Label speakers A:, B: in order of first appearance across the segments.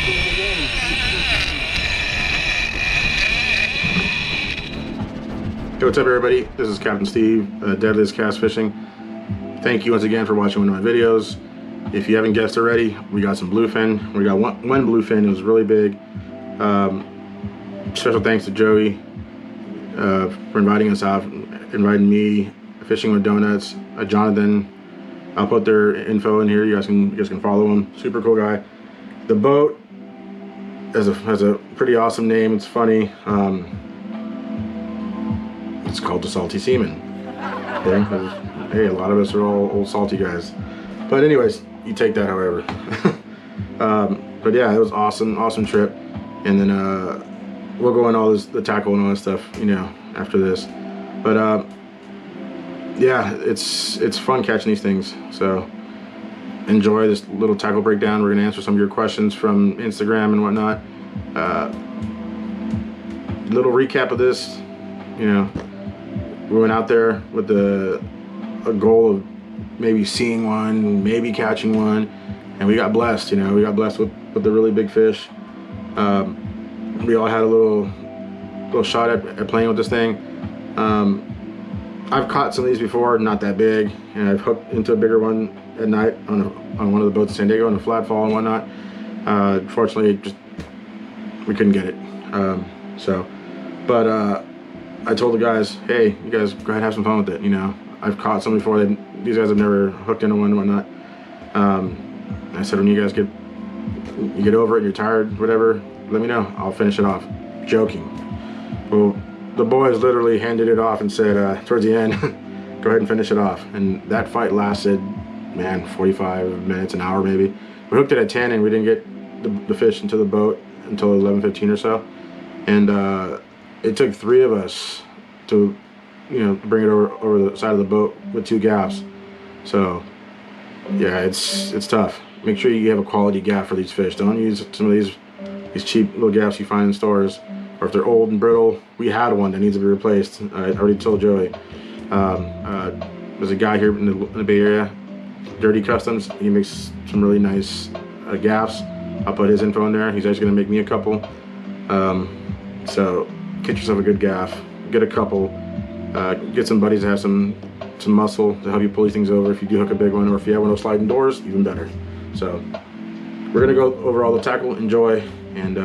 A: Hey, what's up everybody? This is Captain Steve, DeadliestKast Fishing. Thank you once again for watching one of my videos. If you haven't guessed already, we got some bluefin. We got one bluefin. It was really big. Special thanks to Joey for inviting us out, inviting me, Fishing with Donuts, Jonathan. I'll put their info in here. You guys can follow him. Super cool guy. The boat has a pretty awesome name. It's funny. It's called the Salty Seaman. Okay? Hey, a lot of us are all old salty guys. But anyways, you take that however. But yeah, it was awesome trip. And then we'll go on all the tackle and all that stuff, you know, after this. But yeah, it's fun catching these things. So enjoy this little tackle breakdown. We're gonna answer some of your questions from Instagram and whatnot. Little recap of this, you know. We went out there with a goal of maybe seeing one, maybe catching one, and we got blessed. You know, we got blessed with the really big fish. We all had a little shot at playing with this thing. I've caught some of these before, not that big, and I've hooked into a bigger one at night on one of the boats in San Diego on a flat fall and whatnot. Fortunately, we couldn't get it. I told the guys, hey, you guys go ahead and have some fun with it. You know, I've caught some before. These guys have never hooked into one and whatnot. I said, when you guys get over it, you're tired, whatever, let me know. I'll finish it off. Joking. Well, the boys literally handed it off and said, towards the end, go ahead and finish it off. And that fight lasted, man, 45 minutes, an hour maybe. We hooked it at 10 and we didn't get the fish into the boat until 11:15 or so. And it took 3 of us to, you know, bring it over the side of the boat with 2 gaffs. So yeah, it's tough. Make sure you have a quality gaff for these fish. Don't use some of these cheap little gaffs you find in stores, or if they're old and brittle. We had one that needs to be replaced. I already told Joey. There's a guy here in the Bay Area, Dirty Customs. He makes some really nice gaffs. I'll put his info in there. He's actually gonna make me a couple. So get yourself a good gaff, get a couple, get some buddies that have some muscle to help you pull these things over if you do hook a big one, or if you have one of those sliding doors, even better. So we're gonna go over all the tackle, enjoy, and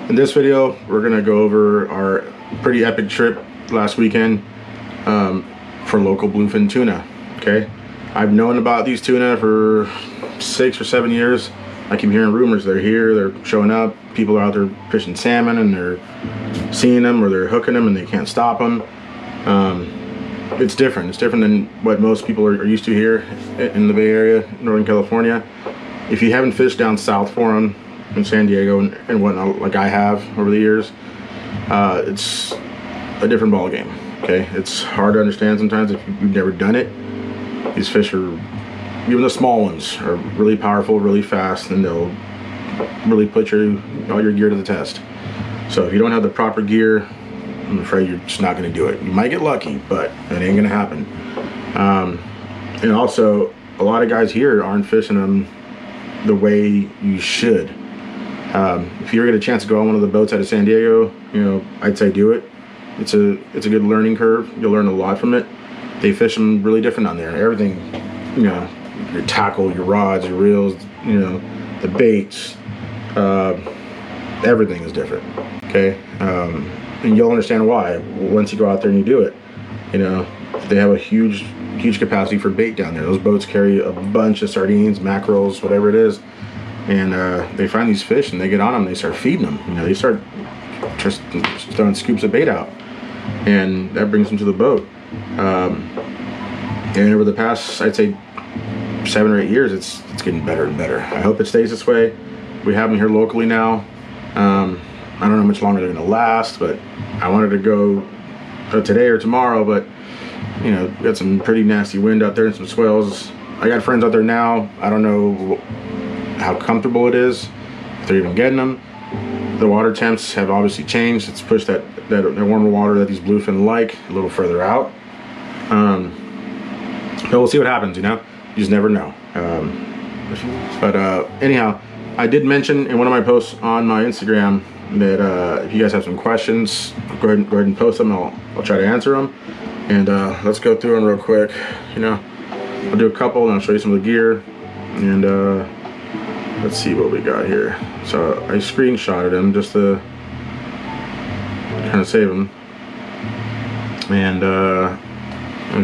A: in this video we're gonna go over our pretty epic trip last weekend for local bluefin tuna. Okay, I've known about these tuna for 6 or 7 years. I keep hearing rumors they're here, they're showing up, people are out there fishing salmon and they're seeing them or they're hooking them and they can't stop them. It's different than what most people are used to here in the Bay Area, Northern California. If you haven't fished down south for them in San Diego and whatnot, like I have over the years, it's a different ball game. Okay, it's hard to understand sometimes if you've never done it. These fish are, even the small ones, are really powerful, really fast, and they'll really put all your gear to the test. So if you don't have the proper gear, I'm afraid you're just not going to do it. You might get lucky, but it ain't going to happen. And also, a lot of guys here aren't fishing them the way you should. If you ever get a chance to go on one of the boats out of San Diego, you know, I'd say do it. It's a good learning curve. You'll learn a lot from it. They fish them really different on there. Everything, you know, your tackle, your rods, your reels, you know, the baits, everything is different. Okay, and you'll understand why once you go out there and you do it. You know, they have a huge capacity for bait down there. Those boats carry a bunch of sardines, mackerels, whatever it is, and they find these fish and they get on them. They start feeding them. You know, they start just throwing scoops of bait out, and that brings them to the boat. And over the past, I'd say, 7 or 8 years, it's getting better and better. I hope it stays this way. We have them here locally now. I don't know how much longer they're gonna last, but I wanted to go today or tomorrow, but you know, we got some pretty nasty wind out there and some swells. I got friends out there now. I don't know how comfortable it is, if they're even getting them. The water temps have obviously changed. It's pushed that warmer water that these bluefin like a little further out. But we'll see what happens, you know? You just never know. Anyhow, I did mention in one of my posts on my Instagram that if you guys have some questions, go ahead and post them. I'll try to answer them. And let's go through them real quick. You know, I'll do a couple and I'll show you some of the gear. And let's see what we got here. So I screenshotted them just to kind of save them. And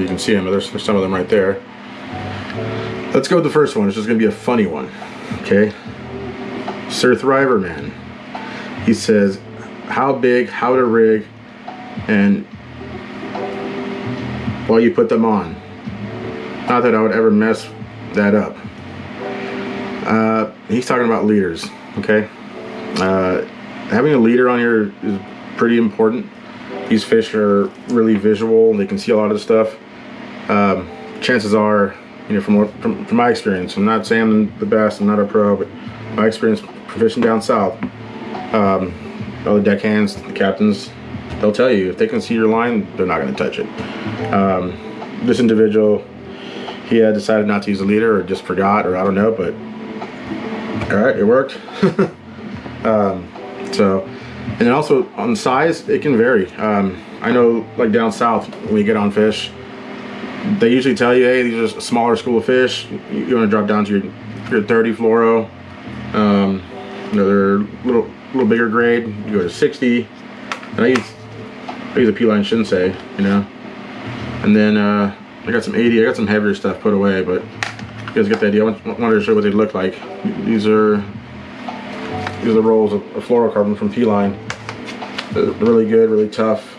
A: you can see them. There's some of them right there. Let's go with the first one. It's just gonna be a funny one. Okay. Sir Thriver Man. He says, how big, how to rig, and while you put them on. Not that I would ever mess that up. He's talking about leaders, okay? Having a leader on here is pretty important. These fish are really visual. They can see a lot of stuff. Chances are, you know, from my experience, I'm not saying I'm the best, I'm not a pro, but my experience fishing down south, all the deckhands, the captains, they'll tell you if they can see your line, they're not going to touch it. This individual, he had decided not to use a leader, or just forgot, or I don't know, but all right, it worked. So, and then also on size, it can vary. I know, like down south, when you get on fish, they usually tell you, hey, these are a smaller school of fish. You want to drop down to your 30 fluoro. You know, they're a little bigger grade. You go to 60. And I use a P-line Shinsei, you know. And then I got some 80. I got some heavier stuff put away, but you guys get the idea. I wanted to show you what they look like. These are rolls of fluorocarbon from P-line. They're really good, really tough.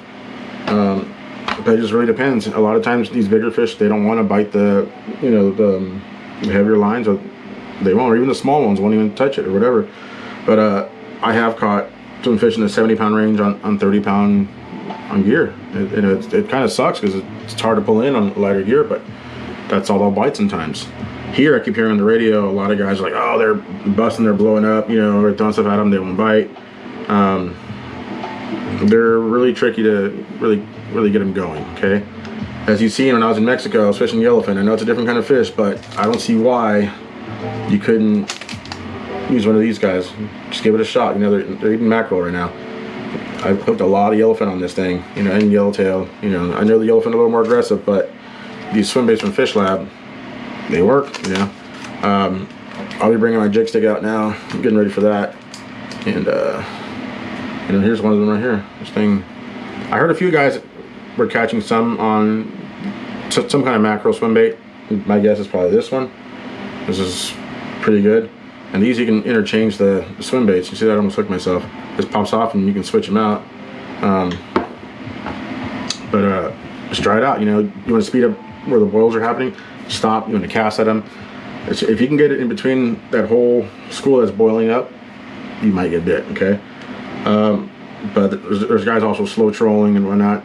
A: But it just really depends. A lot of times these bigger fish, they don't want to bite the, you know, the heavier lines, or they won't, or even the small ones won't even touch it or whatever. But I have caught some fish in the 70-pound range on 30-pound on gear. It kind of sucks because it's hard to pull in on lighter gear, but that's all they'll bite sometimes. Here I keep hearing on the radio, a lot of guys are like, oh, they're busting, they're blowing up, you know, or throwing stuff at them, they won't bite. They're really tricky to really get them going, okay? As you've seen when I was in Mexico, I was fishing yellowfin. I know it's a different kind of fish, but I don't see why you couldn't use one of these guys. Just give it a shot. You know, they're eating mackerel right now. I've hooked a lot of yellowfin on this thing, you know, and yellowtail. You know, I know the yellowfin are a little more aggressive, but these swim baits from Fish Lab, they work, you know. I'll be bringing my jig stick out now. I'm getting ready for that. And, you know, here's one of them right here. This thing, I heard a few guys were catching some on some kind of mackerel swim bait. My guess is probably this one. This is pretty good. And these you can interchange the swim baits. You see that? I almost hooked myself. This pops off and you can switch them out. Just try it out. You know, you want to speed up where the boils are happening, stop. You want to cast at them. If you can get it in between that whole school that's boiling up, you might get bit, okay? But there's guys also slow trolling and whatnot.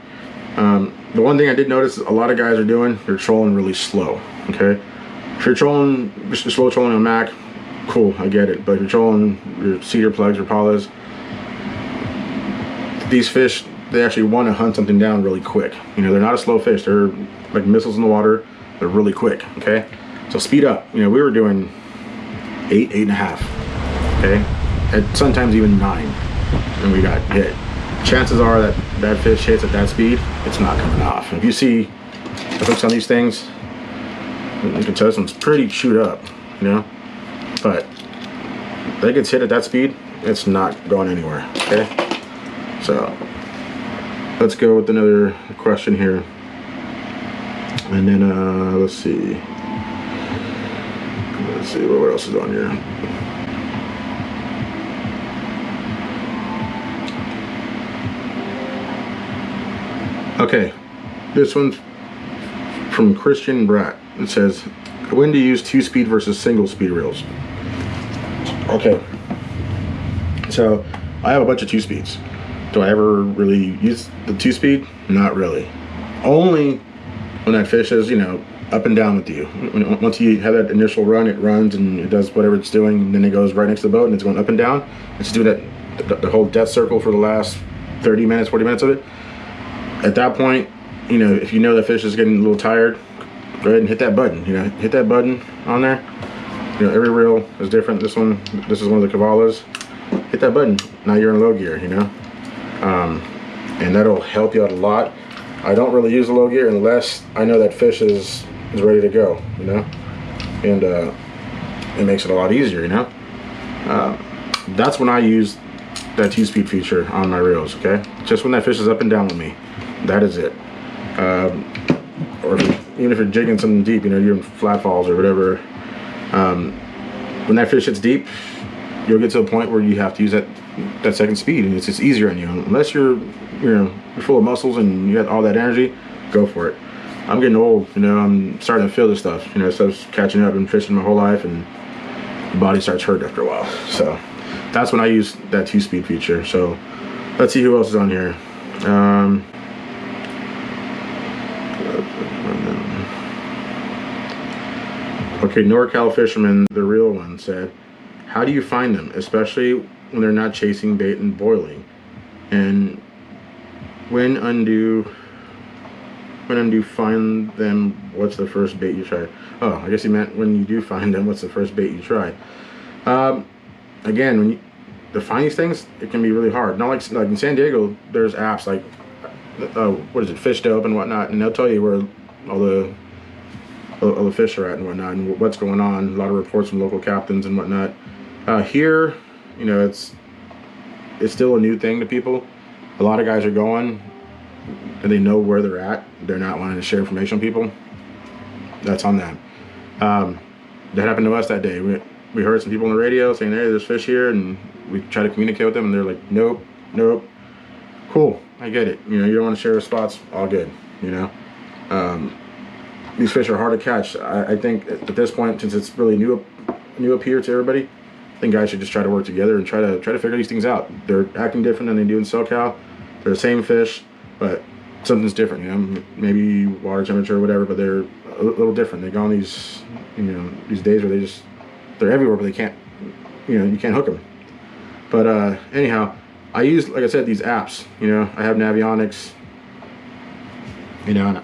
A: The one thing I did notice a lot of guys are doing, they're trolling really slow, okay? If you're trolling, slow trolling on Mack, cool, I get it. But if you're trolling your cedar plugs, Rapalas, these fish, they actually want to hunt something down really quick. You know, they're not a slow fish. They're like missiles in the water. They're really quick, okay? So speed up. You know, we were doing 8, 8.5, okay? And sometimes even 9, and we got hit. Chances are that that fish hits at that speed, it's not coming off. And if you see the hooks on these things, you can tell this one's pretty chewed up, you know? But if that gets hit at that speed, it's not going anywhere, okay? So let's go with another question here. And then let's see what else is on here. Okay, this one's from Christian Bratt. It says, when to use 2-speed versus single-speed reels. Okay, so I have a bunch of 2-speeds. Do I ever really use the 2-speed? Not really. Only when that fish is, you know, up and down with you. Once you have that initial run, it runs and it does whatever it's doing, and then it goes right next to the boat and it's going up and down. It's doing that the whole death circle for the last 30 minutes, 40 minutes of it. At that point, you know, if you know the fish is getting a little tired, go ahead and hit that button. You know, hit that button on there, You know, every reel is different. This is one of the Cavalas. Hit that button. Now you're in low gear, you know. And that'll help you out a lot. I don't really use the low gear unless I know that fish is ready to go, you know. And it makes it a lot easier, you know. That's when I use that 2-speed feature on my reels, okay? Just when that fish is up and down with me. That is it. Or even if you're jigging something deep, you know, you're in flat falls or whatever. When that fish hits deep, you'll get to a point where you have to use that second speed, and it's just easier on you. Unless you're full of muscles and you got all that energy, go for it. I'm getting old, you know. I'm starting to feel this stuff. You know, stuff's catching up. I've been fishing my whole life, and the body starts hurting after a while. So that's when I use that 2-speed feature. So let's see who else is on here. Okay, NorCal Fisherman, the real one, said, how do you find them, especially when they're not chasing bait and boiling? And when undo find them, what's the first bait you try? Oh, I guess he meant when you do find them, what's the first bait you try? Again, when you to find these things, it can be really hard. Not like in San Diego, there's apps like what is it, Fish Dope and whatnot, and they'll tell you where all the fish are at and whatnot, and what's going on. A lot of reports from local captains and whatnot. Here, you know, it's still a new thing to people. A lot of guys are going and they know where they're at. They're not wanting to share information with people. That's on them. That happened to us that day. We heard some people on the radio saying, hey, there's fish here, and we try to communicate with them, and they're like, nope, nope. Cool, I get it. You know, you don't want to share the spots, all good, you know. These fish are hard to catch. I think at this point, since it's really new up here to everybody, I think guys should just try to work together and try to figure these things out. They're acting different than they do in SoCal. They're the same fish, but something's different, you know. Maybe water temperature or whatever, but they're a little different. They go on these, you know, these days where they're everywhere, but they can't, you know, you can't hook them. But anyhow, I use, like I said, these apps. You know, I have Navionics. You know, and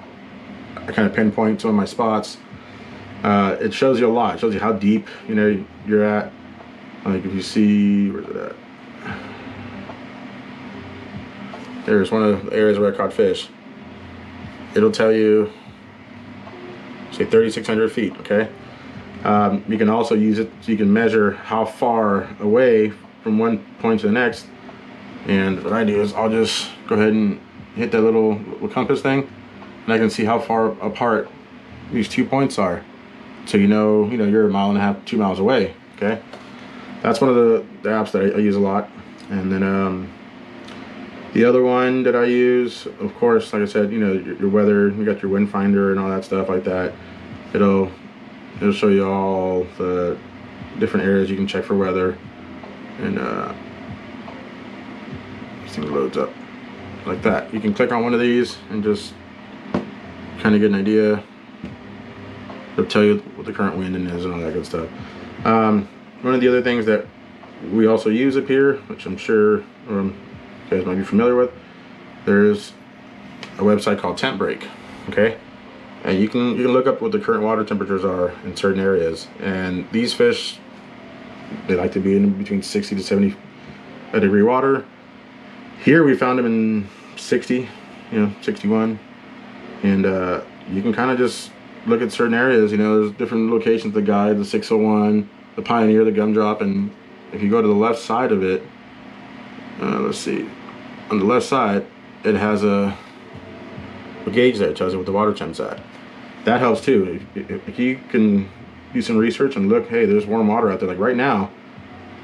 A: I kind of pinpoint some of my spots. It shows you a lot. It shows you how deep, you know, you're at. Like if you see, where's it at? There's one of the areas where I caught fish. It'll tell you, say 3,600 feet, okay? You can also use it so you can measure how far away from one point to the next. And what I do is I'll just go ahead and hit that little compass thing, and I can see how far apart these 2 points are. So you know you're 1.5 miles, 2 miles away, okay? That's one of the apps that I use a lot. And then the other one that I use, of course, like I said, you know, your weather, you got your wind finder and all that stuff like that. It'll show you all the different areas you can check for weather. And this thing loads up like that. You can click on one of these and just kind of get an idea. It'll tell you what the current wind is and all that good stuff. One of the other things that we also use up here, which I'm sure you guys might be familiar with, there's a website called Temp Break, okay? And you can look up what the current water temperatures are in certain areas. And these fish, they like to be in between 60 to 70 degree water. Here we found them in 60, you know, 61. And you can kind of just look at certain areas. You know, there's different locations, the Guide, the 601, the Pioneer, the Gumdrop. And if you go to the left side of it, let's see, on the left side, it has a gauge there. It tells you what the water temp's at. That helps too. If you can do some research and look, hey, there's warm water out there. Like right now,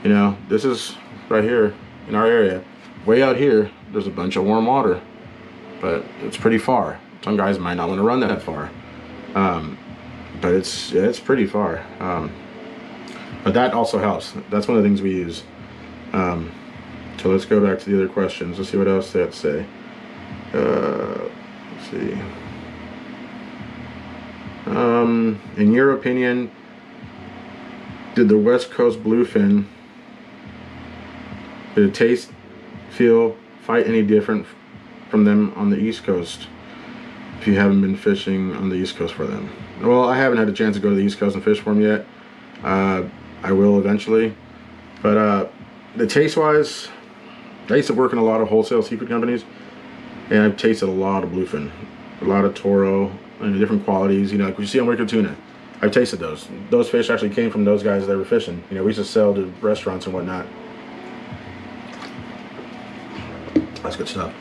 A: you know, this is right here in our area. Way out here, there's a bunch of warm water, but it's pretty far. Some guys might not want to run that far, but it's pretty far. But that also helps. That's one of the things we use. So let's go back to the other questions. Let's see what else they have to say. Let's see. In your opinion, did the West Coast bluefin, did it taste, feel, fight any different from them on the East Coast? If you haven't been fishing on the East Coast for them. Well, I haven't had a chance to go to the East Coast and fish for them yet. I will eventually. But the taste wise, I used to work in a lot of wholesale seafood companies, and I've tasted a lot of bluefin, a lot of toro, and different qualities. You know, like you see on Wicked Tuna, I've tasted those. Those fish actually came from those guys that were fishing. You know, we used to sell to restaurants and whatnot. That's good stuff.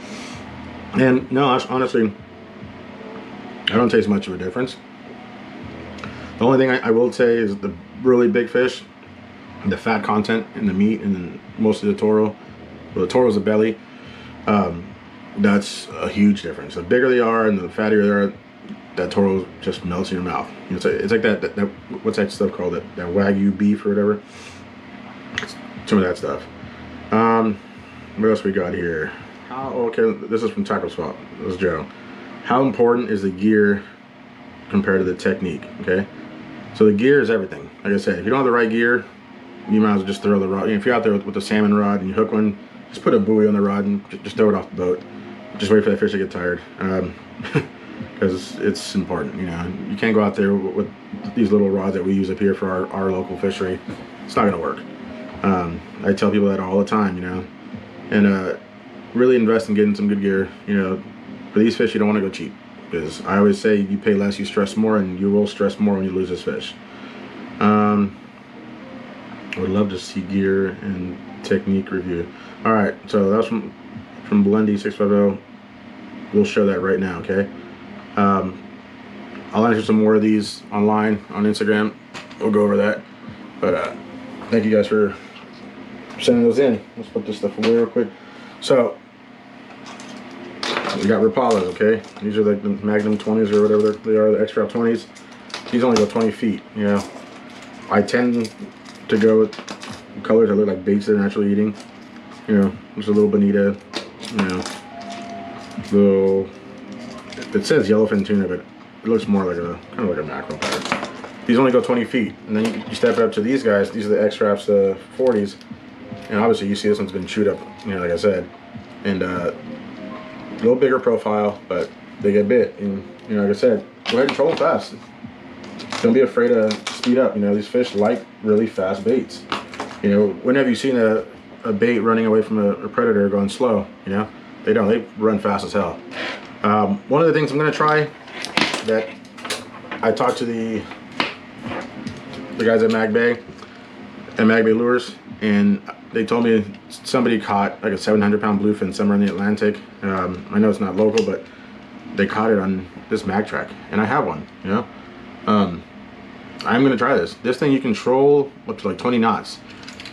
A: And no, honestly, I don't taste much of a difference. The only thing I will say is the really big fish, the fat content in the meat, and then most of the toro. Well, the toro's the belly. That's a huge difference. The bigger they are and the fattier they are, that toro just melts in your mouth. It's like that what's that stuff called? That Wagyu beef or whatever. It's some of that stuff. What else we got here? Okay, this is from Taco Swap. This is Joe. How important is the gear compared to the technique? Okay, so the gear is everything. Like I said, if you don't have the right gear, you might as well just throw the rod. If you're out there with the salmon rod and you hook one, just put a buoy on the rod and just throw it off the boat. Just wait for that fish to get tired, because it's important. You know, you can't go out there with these little rods that we use up here for our local fishery. It's not going to work. I tell people that all the time, you know, and really invest in getting some good gear. You know, for these fish, you don't want to go cheap, because I always say you pay less, you stress more, and you will stress more when you lose this fish. I would love to see gear and technique review. All right, so that's from Blendy650. We'll show that right now, okay? I'll answer some more of these online on Instagram. We'll go over that. But thank you guys for sending those in. Let's put this stuff away real quick. So we got Rapalas, okay? These are like the Magnum 20s or whatever they are, the Xrap 20s. These only go 20 feet, you know. I tend to go with colors that look like baits they're naturally eating. You know, there's a little bonita, you know, little, it says yellowfin tuna, but it looks more like kind of like a mackerel pattern. These only go 20 feet, and then you step up to these guys. These are the Xraps 40s, and obviously you see this one's been chewed up, you know, like I said, and a little bigger profile, but they get bit, and you know, like I said, go ahead and troll them fast. Don't be afraid to speed up. You know, these fish like really fast baits. You know, when have you seen a bait running away from a predator going slow? You know, they don't. They run fast as hell. One of the things I'm going to try, that I talked to the guys at Mack Bay and Mack Bay Lures, and they told me somebody caught like a 700-pound bluefin somewhere in the Atlantic. I know it's not local, but they caught it on this Mack track, and I have one. You know, I'm going to try this. This thing you control up to like 20 knots.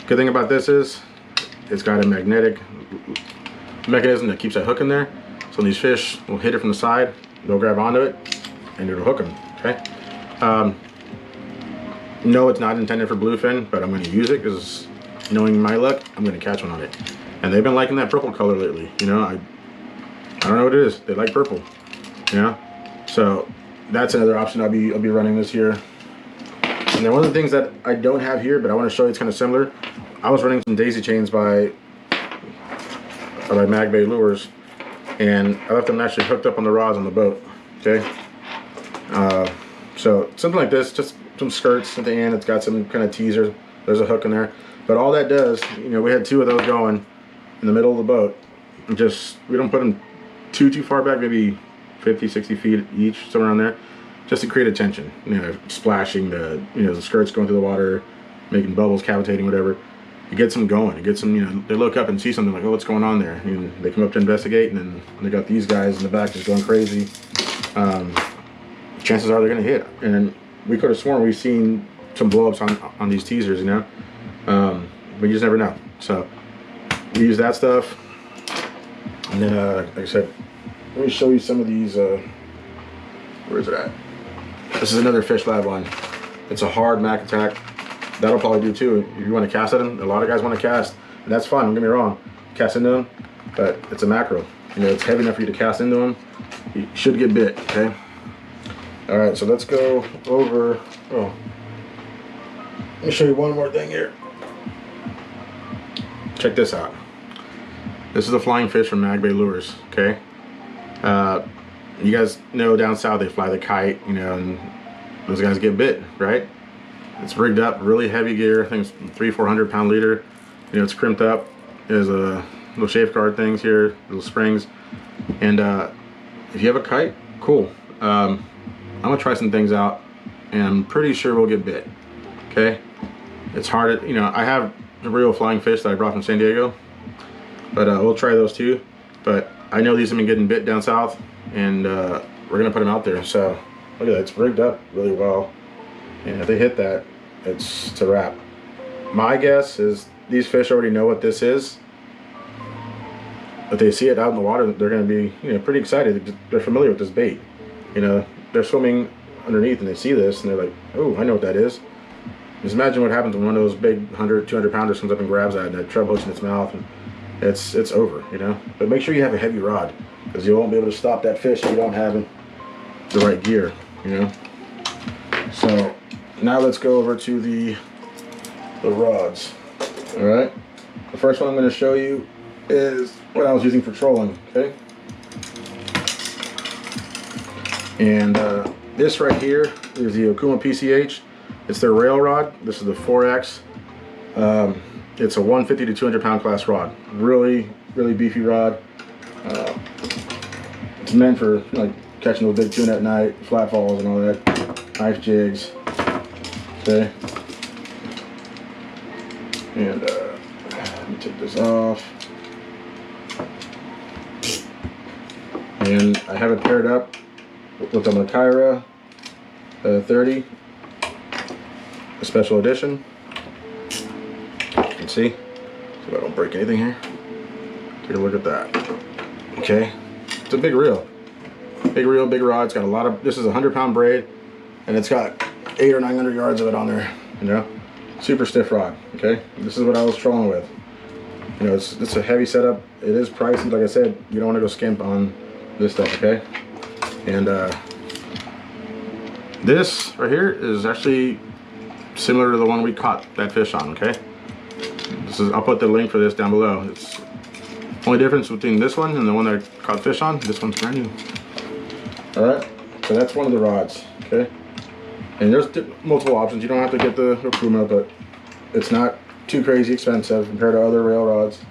A: Good thing about this is it's got a magnetic mechanism that keeps that hook in there. So when these fish will hit it from the side, they'll grab onto it and it'll hook them. Okay. No, it's not intended for bluefin, but I'm going to use it because, knowing my luck, I'm going to catch one on it. And they've been liking that purple color lately. You know, I don't know what it is. They like purple. You know, so that's another option. I'll be running this here. And then one of the things that I don't have here, but I want to show you, it's kind of similar. I was running some daisy chains by Mack Bay Lures, and I left them actually hooked up on the rods on the boat. Okay, so something like this, just some skirts at the end. It's got some kind of teaser. There's a hook in there, but all that does, you know, we had 2 of those going in the middle of the boat. And just, we don't put them too far back, maybe 50, 60 feet each, somewhere around there, just to create a tension. You know, splashing the, you know, the skirts going through the water, making bubbles, cavitating, whatever. It gets them going. It gets them, you know, they look up and see something like, oh, what's going on there? And they come up to investigate, and then they got these guys in the back just going crazy. Chances are they're going to hit. And we could have sworn we've seen some blow-ups on these teasers, you know. But you just never know. So we use that stuff. And then, like I said, let me show you some of these. Where is it at? This is another Fish Lab one. It's a hard Mack attack. That'll probably do too. If you want to cast at them, a lot of guys want to cast, and that's fine, don't get me wrong. Cast into them, but it's a mackerel. You know, it's heavy enough for you to cast into them. You should get bit, okay? All right, so let's go over, oh. Let me show you one more thing here. Check this out. This is a flying fish from Mack Bay Lures, okay? You guys know down south they fly the kite, you know, and those guys get bit, right? It's rigged up, really heavy gear. I think it's 300-400 pound leader. You know, it's crimped up. There's a little safeguard things here, little springs. And if you have a kite, cool. I'm gonna try some things out, and I'm pretty sure we'll get bit. Okay, it's hard. You know, I have the real flying fish that I brought from San Diego, but we'll try those too. But I know these have been getting bit down south, and we're gonna put them out there. So look at that, it's rigged up really well, and if they hit that, it's a wrap. My guess is these fish already know what this is. If they see it out in the water, they're going to be, you know, pretty excited. They're familiar with this bait. You know, they're swimming underneath and they see this and they're like, oh, I know what that is. Just imagine what happens when one of those big 100, 200 pounders comes up and grabs that and that treble hooks in its mouth, and it's over, you know. But make sure you have a heavy rod, because you won't be able to stop that fish if you don't have the right gear, you know. So now let's go over to the rods. All right. The first one I'm going to show you is what I was using for trolling, okay? And this right here is the Okuma PCH. It's their rail rod. This is the 4X. It's a 150 to 200 pound class rod. Really, really beefy rod. It's meant for like catching those big tuna at night, flat falls and all that, knife jigs, okay? And let me take this off. And I have it paired up with the Makaira 30, a special edition. You can see, so I don't break anything here. Take a look at that. Okay, it's a big reel, big rod. It's got a lot of. This is a 100-pound braid, and it's got 800 or 900 yards of it on there. You know, super stiff rod. Okay, this is what I was trolling with. You know, it's a heavy setup. It is pricey, like I said. You don't want to go skimp on this stuff, okay? And this right here is actually similar to the one we caught that fish on, okay? This is, I'll put the link for this down below. It's only difference between this one and the one that I caught fish on. This one's brand new. All right, so that's one of the rods, okay? And there's multiple options. You don't have to get the Okuma, but it's not too crazy expensive compared to other rail rods.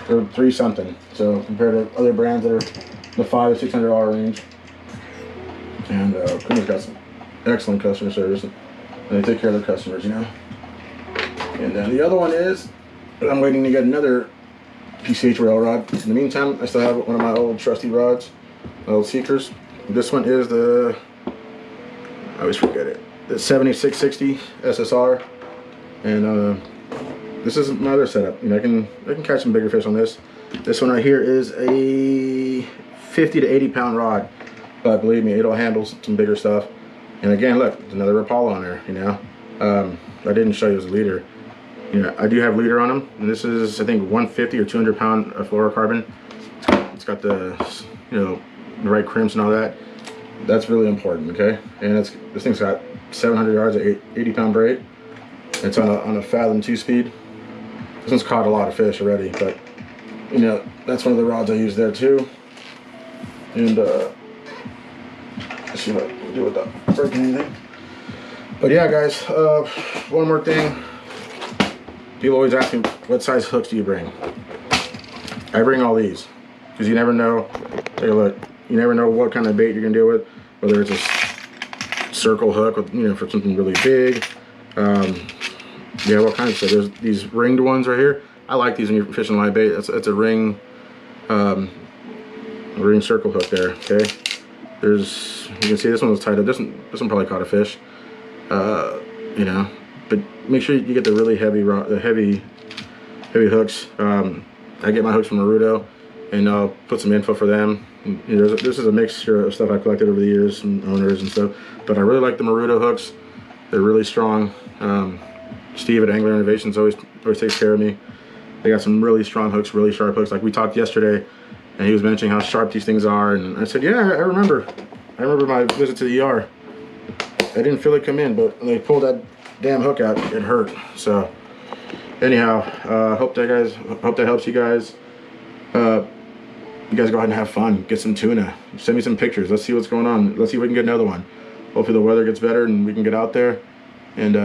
A: They're $3 something. So compared to other brands that are the $500 to $600 range. And Okuma's got some excellent customer service, and they take care of their customers, you know. And then the other one is, I'm waiting to get another PCH rail rod. In the meantime, I still have one of my old trusty rods, old Seekers. This one is the, I always forget it, the 7660 SSR. And this is my other setup. You know, I can catch some bigger fish on this. This one right here is a 50 to 80 pound rod, but believe me, it'll handle some bigger stuff. And again, look, there's another Rapala on there, you know. I didn't show you as a leader. You know, I do have leader on them, and this is, I think, 150 or 200 pound fluorocarbon. It's got the, you know, the right crimps and all that. That's really important, okay? And this thing's got 700 yards of 80 pound braid. It's on a Fathom 2-speed. This one's caught a lot of fish already, but you know, that's one of the rods I use there too. And let's see what I can do without breaking anything. But yeah, guys, one more thing. People always ask me, what size hooks do you bring? I bring all these, because you never know. Take a look. You never know what kind of bait you're gonna deal with, whether it's a circle hook, with, you know, for something really big. Yeah, what kind of stuff? There's these ringed ones right here. I like these when you're fishing live bait. That's a ring circle hook there. Okay. There's, you can see this one was tied up. This one probably caught a fish. You know, but make sure you get the really heavy hooks. I get my hooks from Naruto, and I'll put some info for them. And, you know, this is a mixture of stuff I collected over the years from owners and stuff. But I really like the Naruto hooks. They're really strong. Steve at Angler Innovations always takes care of me. They got some really strong hooks, really sharp hooks. Like we talked yesterday, and he was mentioning how sharp these things are, and I said, yeah, I remember. I remember my visit to the ER. I didn't feel it come in, but when they pulled that damn hook out, it hurt. So anyhow, hope that helps you guys. You guys go ahead and have fun. Get some tuna. Send me some pictures. Let's see what's going on. Let's see if we can get another one. Hopefully the weather gets better and we can get out there. And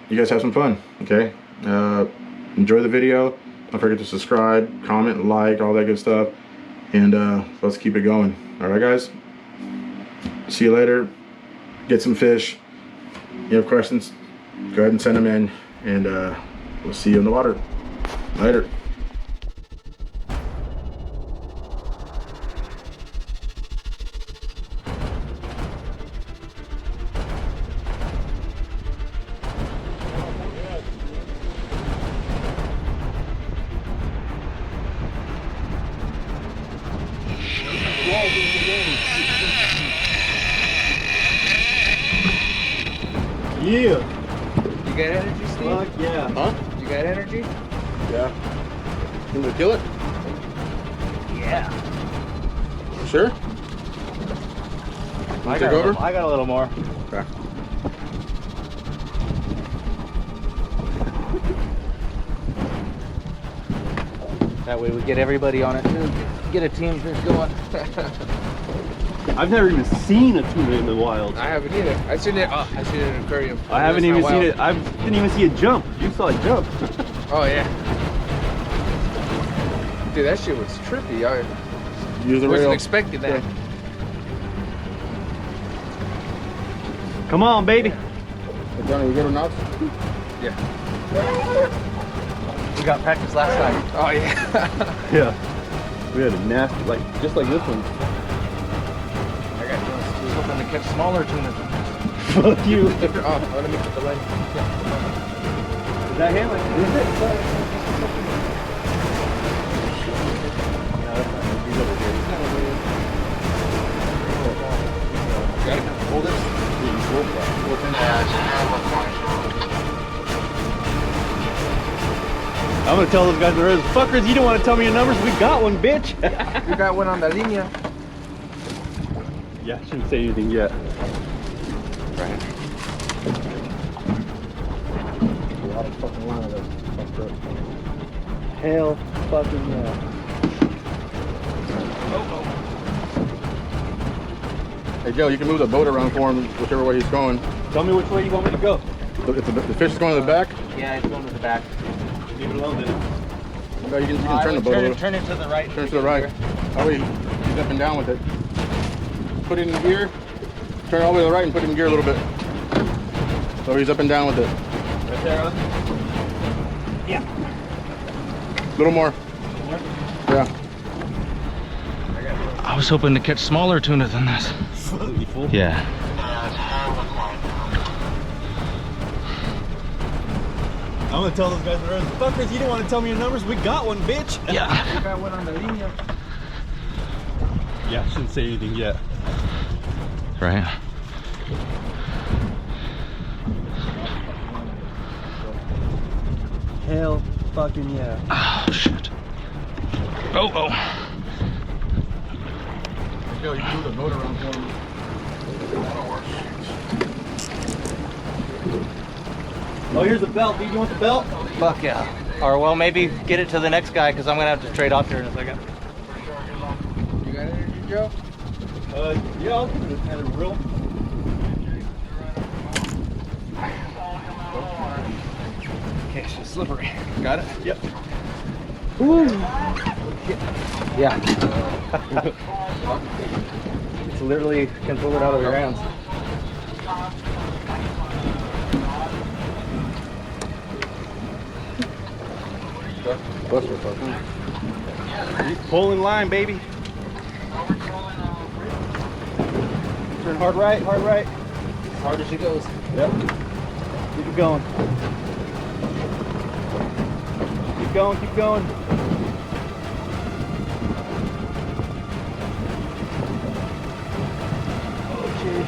A: you guys have some fun, okay? Enjoy the video. Don't forget to subscribe, comment, like, all that good stuff. And let's keep it going. Alright guys? See you later. Get some fish. You have questions? Go ahead and send them in. And we'll see you in the water. Later.
B: Yeah.
C: You got energy, Steve?
B: Fuck yeah.
A: Huh?
C: You got energy?
A: Yeah. You want to kill it?
C: Yeah.
A: Sure?
B: I
A: Take over?
B: got a little more.
A: Okay.
C: That way we get everybody on it too. Get a team fish going.
B: I've never even seen a tuna in the wild.
C: I haven't either. I've seen it. Oh, I've seen it in an aquarium.
B: I haven't even seen it. I didn't even see it jump. You saw it jump.
C: Oh yeah. Dude, that shit was trippy. I
A: Use the
C: wasn't
A: rail.
C: expecting that.
B: Come on, baby.
A: Hey, Johnny, we good or not?
C: Yeah. We got practice last night. Oh yeah.
B: Yeah. We had a nasty, like, just like this one.
C: I got was hoping to catch smaller tuna.
B: Fuck you.
C: Oh, let me put the line. Yeah.
B: Is that him? Like, is it? No, that's not him. He's over here.
C: Got it? Hold it.
B: I'm gonna tell those guys in the road, fuckers, you don't want to tell me your numbers? We got one, bitch.
C: You got one on the linea.
B: Yeah, I shouldn't say anything yet.
C: Right.
A: A lot of fucking line that's fucked up.
B: Hell fucking yeah.
A: Hey Joe, you can move the boat around for him whichever way he's going.
B: Tell me which way you want me to go.
A: If the fish is going to the back,
C: Yeah, it's going to the back.
B: Leave it alone then.
A: no, you can turn the boat a little.
C: Turn it to the right.
A: Turn it to the right. That way he's up and down with it. Put it in gear. Turn it all the way to the right and put it in gear a little bit. So he's up and down with it.
B: Right there, huh? Yeah.
A: A little more. Yeah.
C: I was hoping to catch smaller tuna than this.
B: You fool?
C: Yeah.
B: I'm gonna tell those guys in the road, fuckers, you don't want to tell me your numbers? We got one, bitch.
C: Yeah. You got one on the linea.
B: Yeah, I shouldn't say anything yet.
C: Right.
B: Hell fucking yeah.
C: Oh shit. Oh.
A: Joe, you can move the boat around for him.
B: Oh, here's the belt. Do you want the belt?
C: Fuck yeah. Or well, maybe get it to the next guy because I'm gonna have to trade off here in a second. You got energy, Joe?
B: Yeah, I'll give it a kind of real.
C: Okay, she's slippery. Got it?
B: Yep.
C: Woo. Yeah. It's literally can pull it out of your hands.
B: Pull in line, baby. Turn hard right, hard right.
C: As hard as she goes.
B: Yep. Keep it going. Keep going, keep going. Okay.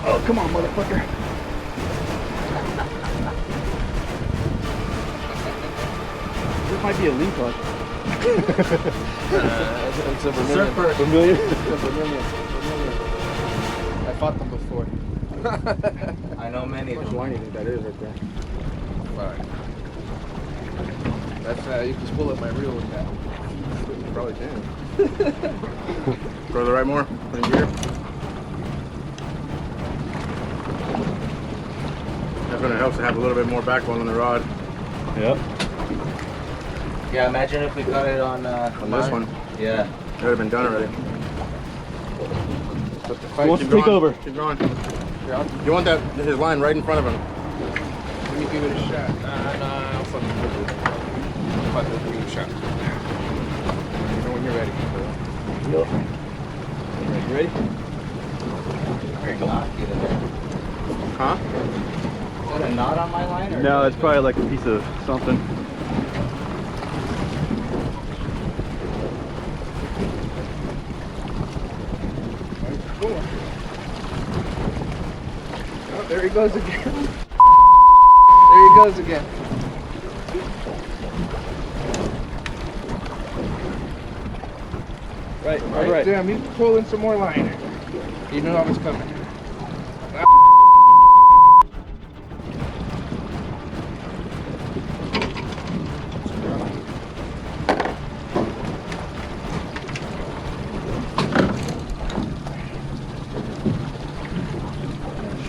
B: Oh, come on, motherfucker. This might be a lean touch.
C: It's a Vermilion.
B: Vermilion?
C: Vermilion. I fought them before. I know many of
A: How much
C: them.
A: line do you think that is right there?
C: Alright. That's you can pull up my reel with that.
A: You probably can. Go to the right more. Put in gear. Definitely helps to have a little bit more backbone on the rod.
B: Yep.
C: Yeah, imagine if we got it on
A: this one.
C: Yeah.
A: It would have been done already. But the fight,
B: Who wants
A: keep
B: to take
A: going,
B: over?
A: Keep going. You want his line right in front of him.
D: Let me give it a shot. Nah, I'll fucking do it. I'm about to give it a shot. You know when you're ready.
B: Yep. You ready?
C: Very knot, get in there.
A: Huh?
C: Is that a knot on my line? Or
B: No, it's probably like a piece of something.
D: Oh, there he goes again. There he goes again.
B: Right,
D: Right. Damn, he's pulling some more line. You knew I was coming.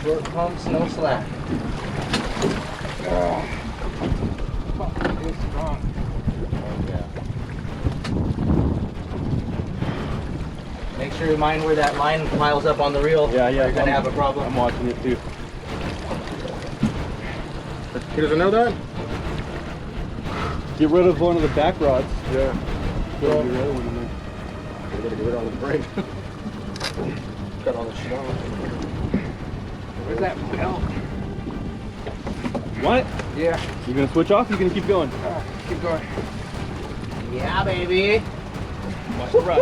C: Short pumps, no slack.
D: It's strong.
C: Yeah. Make sure you mind where that line piles up on the reel.
B: Yeah,
C: You're gonna have a
B: I'm
C: problem.
B: watching it too.
A: He doesn't know that?
B: Get rid of one of the back rods.
A: Yeah.
B: Put the other one in there.
A: We gotta get rid of all the brake. Got all the shit on.
D: Where's that belt?
B: What?
D: Yeah.
B: You gonna switch off? Or you gonna keep going?
D: Keep going.
C: Yeah, baby.
B: Watch the rod.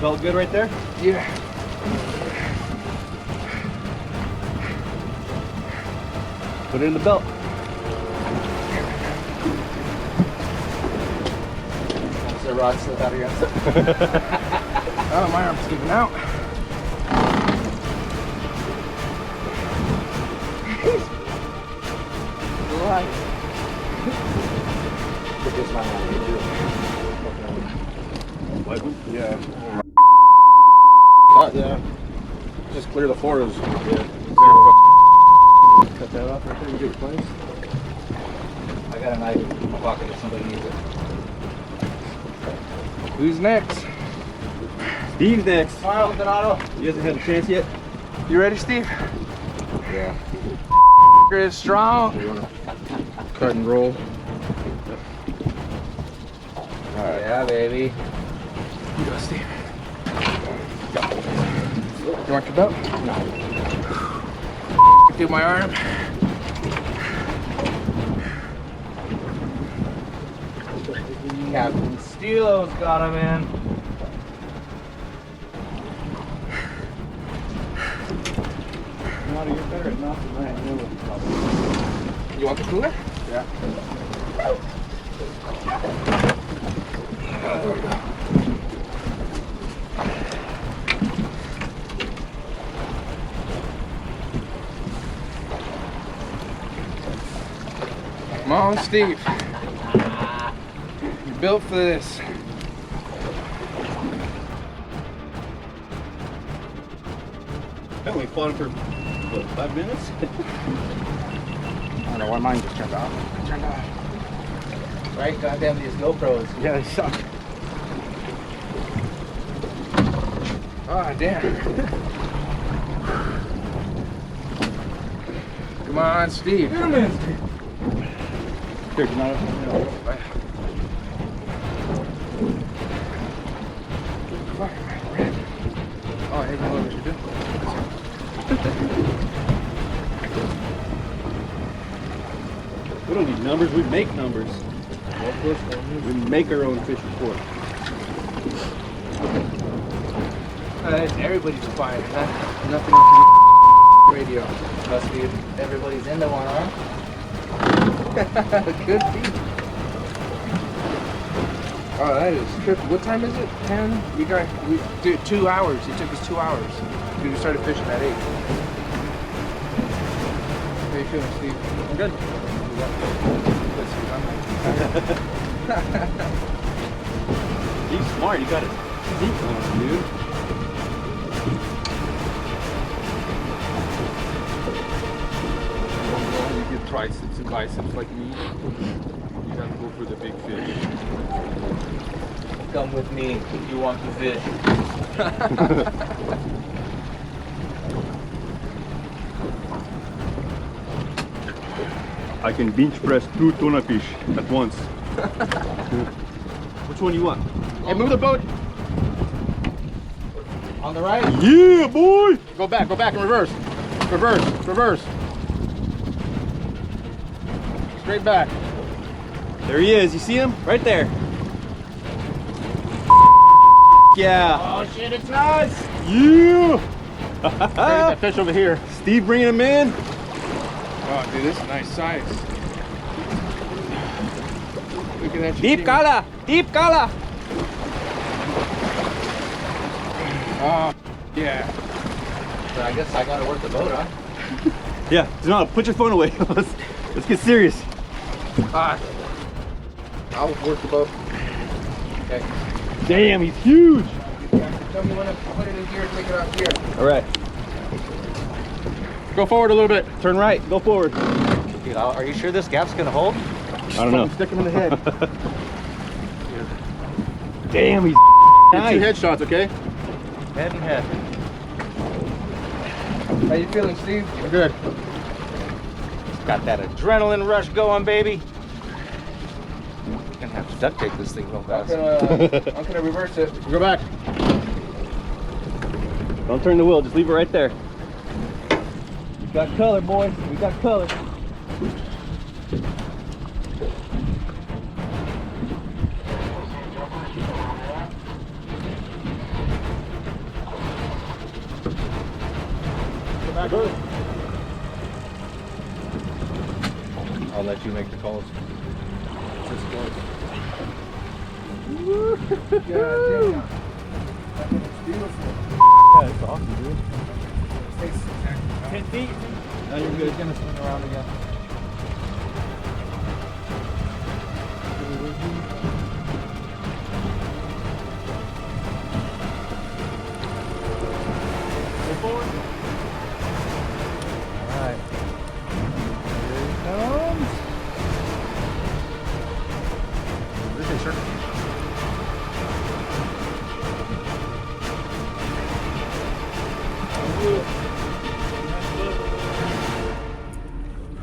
B: Felt good right there?
D: Yeah.
B: Put it in the belt.
C: Once the rod slip out of your
D: Oh, my arm's sticking out.
A: Put this line on here too. Yeah. Yeah. Just clear the floors. Yeah.
B: Cut that off right there. You get your place.
C: I got a knife in my pocket if somebody needs it.
D: Who's next?
B: Steve's next.
C: Smile, Donato.
B: He hasn't had a chance yet.
D: You ready, Steve?
A: Yeah.
D: Is strong.
A: You wanna cut and roll?
C: Yeah, baby.
D: You go, Steve. You want your belt? No. Do my arm.
C: Captain Steelo's got him in.
B: You're better at not tonight.
D: You want the cooler?
A: Yeah.
D: Come on, Steve. You're built for this.
B: Haven't we fought for, what, 5 minutes?
A: I don't know why mine just turned off.
D: Turned off.
C: Right? Goddamn these GoPros.
A: Yeah, they suck.
D: Ah, damn. Come on, Steve.
B: Here, Donato.
D: Oh, hey, you know what we should do?
B: We don't need numbers, we make numbers. We make our own fishing sport.
D: Everybody's fine. Nothing on radio.
C: Must be everybody's into one, huh?
D: Could be. Oh, that is trippy. What time is it? 10? We did 2 hours. It took us 2 hours. We started fishing at 8. How you feeling, Steve?
B: I'm good. He's smart, you got it. Deep on, dude.
D: biceps like me, you gotta go for the big fish.
C: Come with me if you want to fish.
B: I can bench press 2 tuna fish at once. Which one you want?
A: Hey, move the boat.
C: On the right?
B: Yeah, boy!
A: Go back in reverse. Reverse. Straight back.
B: There he is. You see him? Right there. Yeah.
A: Oh shit, it's nice.
B: Yeah.
A: Get that fish over here.
B: Steve bringing him in.
D: Oh, dude, this is a nice size. Look at that.
B: Deep color. Deep color.
D: Oh, yeah.
C: So I guess I gotta work the boat, huh?
B: Yeah. No, put your phone away. let's get serious.
A: I'll work the boat.
C: Okay.
B: Damn, he's huge.
D: Tell me when to put it in here, take it out here.
B: All right.
A: Go forward a little bit.
B: Turn right. Go forward.
C: Dude, are you sure this gap's gonna hold?
B: I don't know.
A: Stick him in the head.
B: Damn, he's
A: Get 2 headshots, okay?
C: Head and head.
D: How you feeling, Steve?
A: We're good.
C: Got that adrenaline rush going, baby. Gonna have to duct tape this thing real fast.
D: I'm gonna reverse it.
A: Go back.
B: Don't turn the wheel. Just leave it right there. We got color, boys. We got color.
C: I'll let you make the calls.
D: God damn. It's beautiful.
B: Yeah, it's awesome, dude.
D: Takes
B: 10 feet.
C: Now you're good. It's gonna swing around again.
B: Go forward.
C: All right. Here he comes.
A: Okay, sure.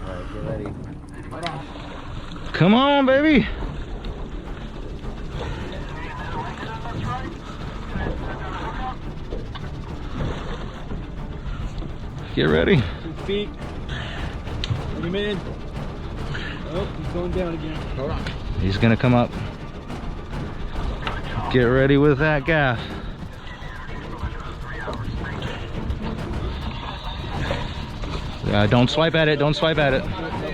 C: All right, get ready.
B: Come on, baby. Get ready.
D: 2 feet. Bring him in. Oh, he's going down again.
A: Hold on.
B: He's gonna come up. Get ready with that gaff. Don't swipe at it. Don't swipe at it.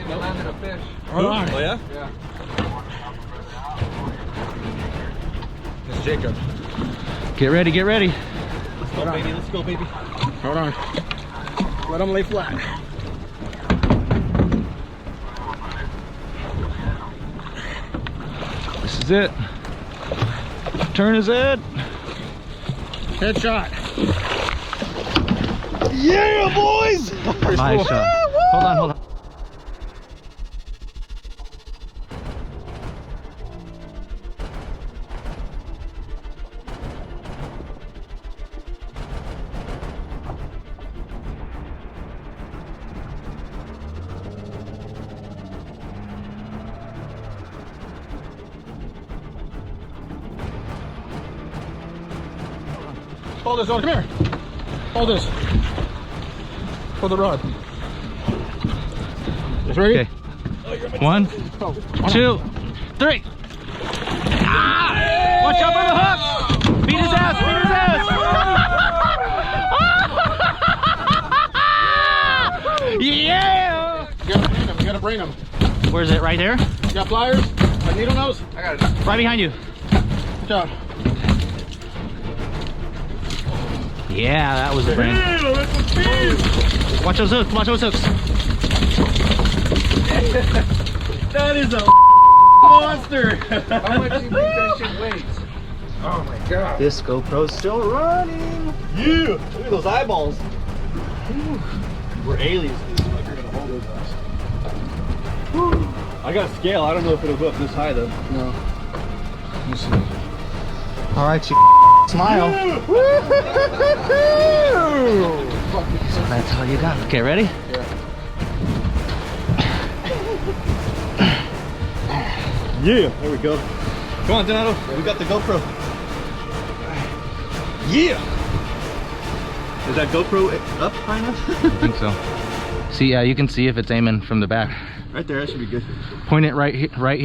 D: Landed a fish.
A: Hold on.
B: Oh yeah?
D: Yeah.
A: This is Jacob.
B: Get ready. Get ready.
A: Let's go, baby.
B: Let's go, baby.
A: Hold on. Let him lay flat.
B: This is it. Turn his head.
A: Headshot.
B: Yeah, boys. Nice shot. Hold on. Hold on.
A: Hold this on. Come here. Hold this. Hold the rod. Is ready?
B: Okay. 1, 2, 3. Ah! Watch out for the hook! Beat his ass! Beat his ass! Yeah!
A: You gotta bring him.
B: Where's it? Right there?
A: You got pliers? Like needle nose?
D: I got it.
B: Right behind you.
A: Good job.
B: Yeah, that was the brand. Watch those hooks. Watch those hooks.
D: That is a monster. How much do you think that shit weighs? Oh my god.
C: This GoPro's still running.
B: Yeah! Look at those eyeballs. We're aliens.
A: You're gonna hold those guys.
E: I got a scale. I don't know if it'll go up this high though. No. Let me see.
C: All right, you smile. So that's all you got. Okay, ready?
E: Yeah, there we go. Come on, Donato. We got the GoPro. Yeah. Is that GoPro up high enough?
B: I think so. See, yeah, you can see if it's aiming from the back.
E: Right there, that should be good.
B: Point it right here.
D: Right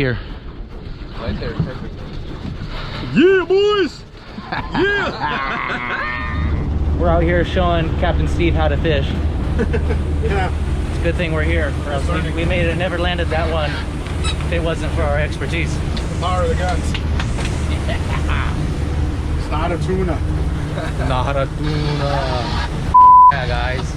D: there, perfect.
E: Yeah, boys. Yeah.
C: We're out here showing Captain Steve how to fish.
A: Yeah.
C: It's a good thing we're here. Or else we made it, never landed that one if it wasn't for our expertise.
A: The power of the guns. It's not a tuna.
C: Not a tuna. Yeah, guys.